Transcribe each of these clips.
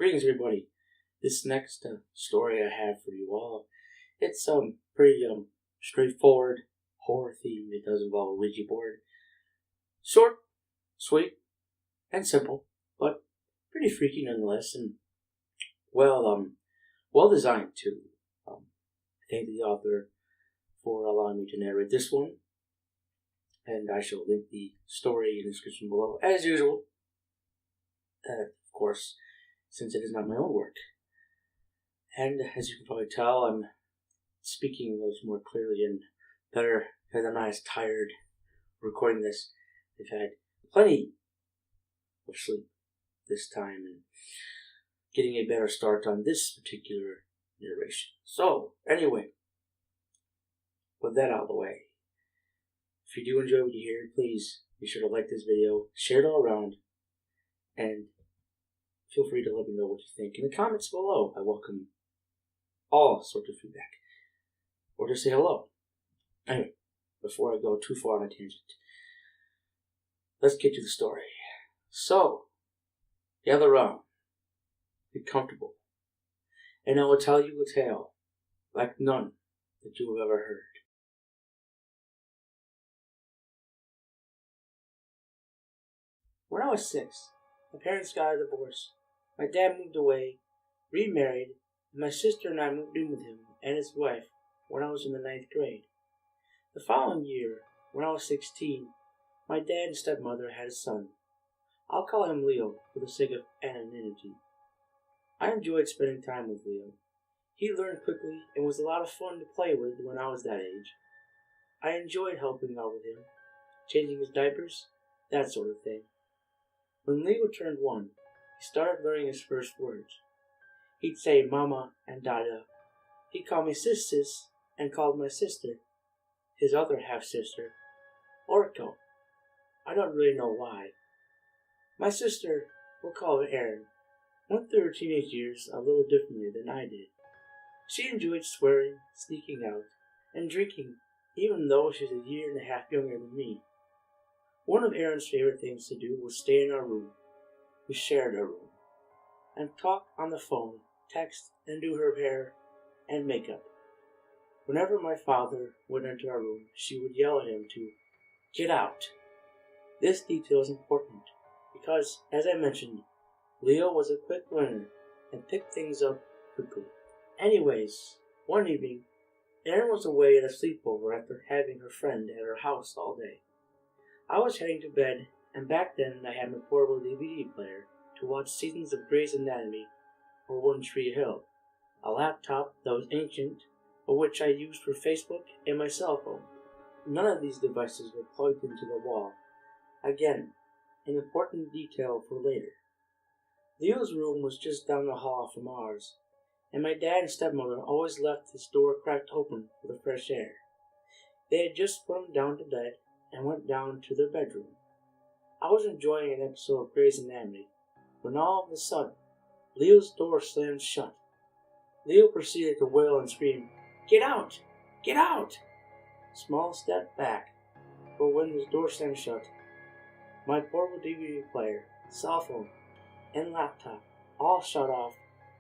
Greetings, everybody. This next story I have for you all, it's pretty straightforward horror theme. It does involve a Ouija board. Short, sweet, and simple, but pretty freaky nonetheless, and well designed too. I thank the author for allowing me to narrate this one, and I shall link the story in the description below as usual. Of course, since it is not my own work. And as you can probably tell, I'm speaking a little more clearly and better because I'm not as tired recording this. I've had plenty of sleep this time and getting a better start on this particular narration. So, anyway, with that out of the way, if you do enjoy what you hear, please be sure to like this video, share it all around, and feel free to let me know what you think in the comments below. I welcome all sorts of feedback. Or just say hello. Anyway, before I go too far on a tangent, let's get to the story. So, gather round, be comfortable, and I will tell you a tale like none that you have ever heard. When I was 6, my parents got a divorce. My dad moved away, remarried, and my sister and I moved in with him and his wife when I was in the 9th grade. The following year, when I was 16, my dad and stepmother had a son. I'll call him Leo for the sake of anonymity. I enjoyed spending time with Leo. He learned quickly and was a lot of fun to play with when I was that age. I enjoyed helping out with him, changing his diapers, that sort of thing. When Leo turned 1, he started learning his first words. He'd say mama and dada. He called me sis and called my sister, his other half-sister, Orko. I don't really know why. My sister, we'll call her Erin, went through her teenage years a little differently than I did. She enjoyed swearing, sneaking out, and drinking, even though she's a year and a half younger than me. One of Erin's favorite things to do was stay in our room. We shared our room, and talk on the phone, text, and do her hair and makeup. Whenever my father would enter our room, she would yell at him to get out. This detail is important because, as I mentioned, Leo was a quick learner and picked things up quickly. Anyways, one evening, Erin was away at a sleepover after having her friend at her house all day. I was heading to bed, and back then I had my portable DVD player to watch seasons of Grey's Anatomy or One Tree Hill, a laptop that was ancient, but which I used for Facebook and my cell phone. None of these devices were plugged into the wall. Again, an important detail for later. Leo's room was just down the hall from ours, and my dad and stepmother always left his door cracked open for the fresh air. They had just put him down to bed and went down to their bedroom. I was enjoying an episode of Grey's Anatomy when all of a sudden, Leo's door slammed shut. Leo proceeded to wail and scream, "Get out! Get out!" Small step back, but when his door slammed shut, my portable DVD player, cell phone, and laptop all shut off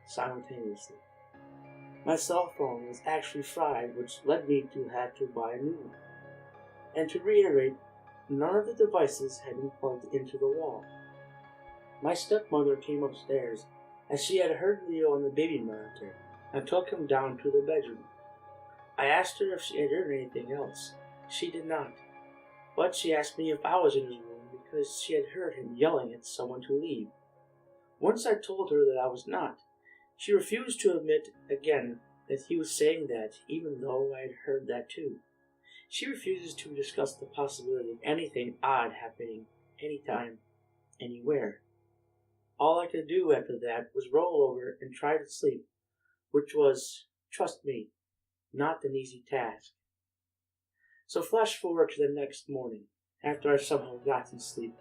simultaneously. My cell phone was actually fried, which led me to have to buy a new one. And to reiterate, none of the devices had been plugged into the wall. My stepmother came upstairs as she had heard Leo on the baby monitor and took him down to the bedroom. I asked her if she had heard anything else. She did not, but she asked me if I was in his room because she had heard him yelling at someone to leave. Once I told her that I was not, she refused to admit again that he was saying that, even though I had heard that too. She refuses to discuss the possibility of anything odd happening anytime, anywhere. All I could do after that was roll over and try to sleep, which was, trust me, not an easy task. So flash forward to the next morning. After I somehow got some sleep,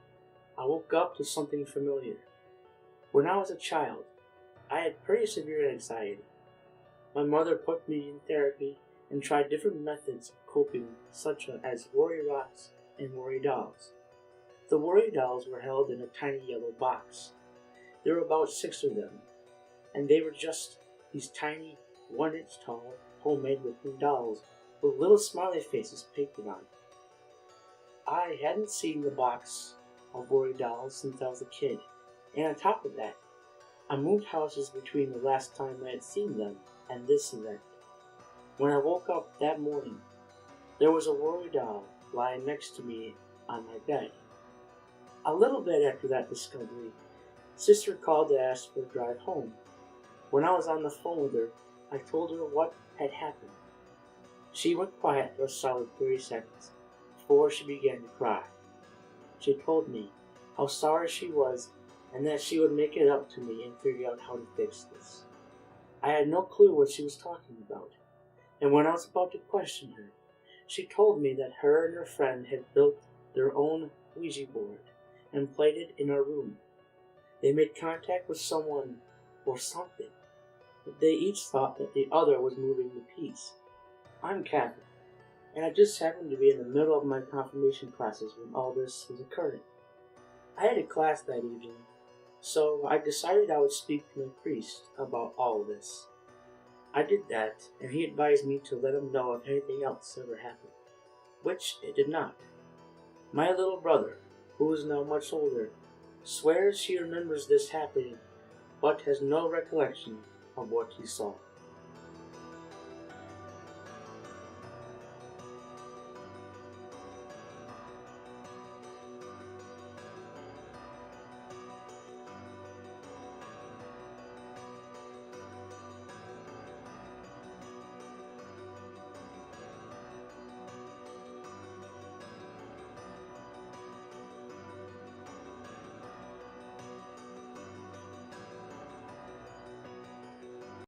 I woke up to something familiar. When I was a child, I had pretty severe anxiety. My mother put me in therapy and tried different methods of coping, such as worry rocks and worry dolls. The worry dolls were held in a tiny yellow box. There were about 6 of them, and they were just these tiny, 1 inch tall, homemade looking dolls with little smiley faces painted on. I hadn't seen the box of worry dolls since I was a kid, and on top of that, I moved houses between the last time I had seen them and this event. When I woke up that morning, there was a worry doll lying next to me on my bed. A little bit after that discovery, Sister called to ask for a drive home. When I was on the phone with her, I told her what had happened. She went quiet for a solid 30 seconds before she began to cry. She told me how sorry she was and that she would make it up to me and figure out how to fix this. I had no clue what she was talking about, and when I was about to question her, she told me that her and her friend had built their own Ouija board and played it in our room. They made contact with someone or something, but they each thought that the other was moving the piece. I'm Catholic, and I just happened to be in the middle of my confirmation classes when all this was occurring. I had a class that evening, so I decided I would speak to my priest about all of this. I did that, and he advised me to let him know if anything else ever happened, which it did not. My little brother, who is now much older, swears he remembers this happening, but has no recollection of what he saw.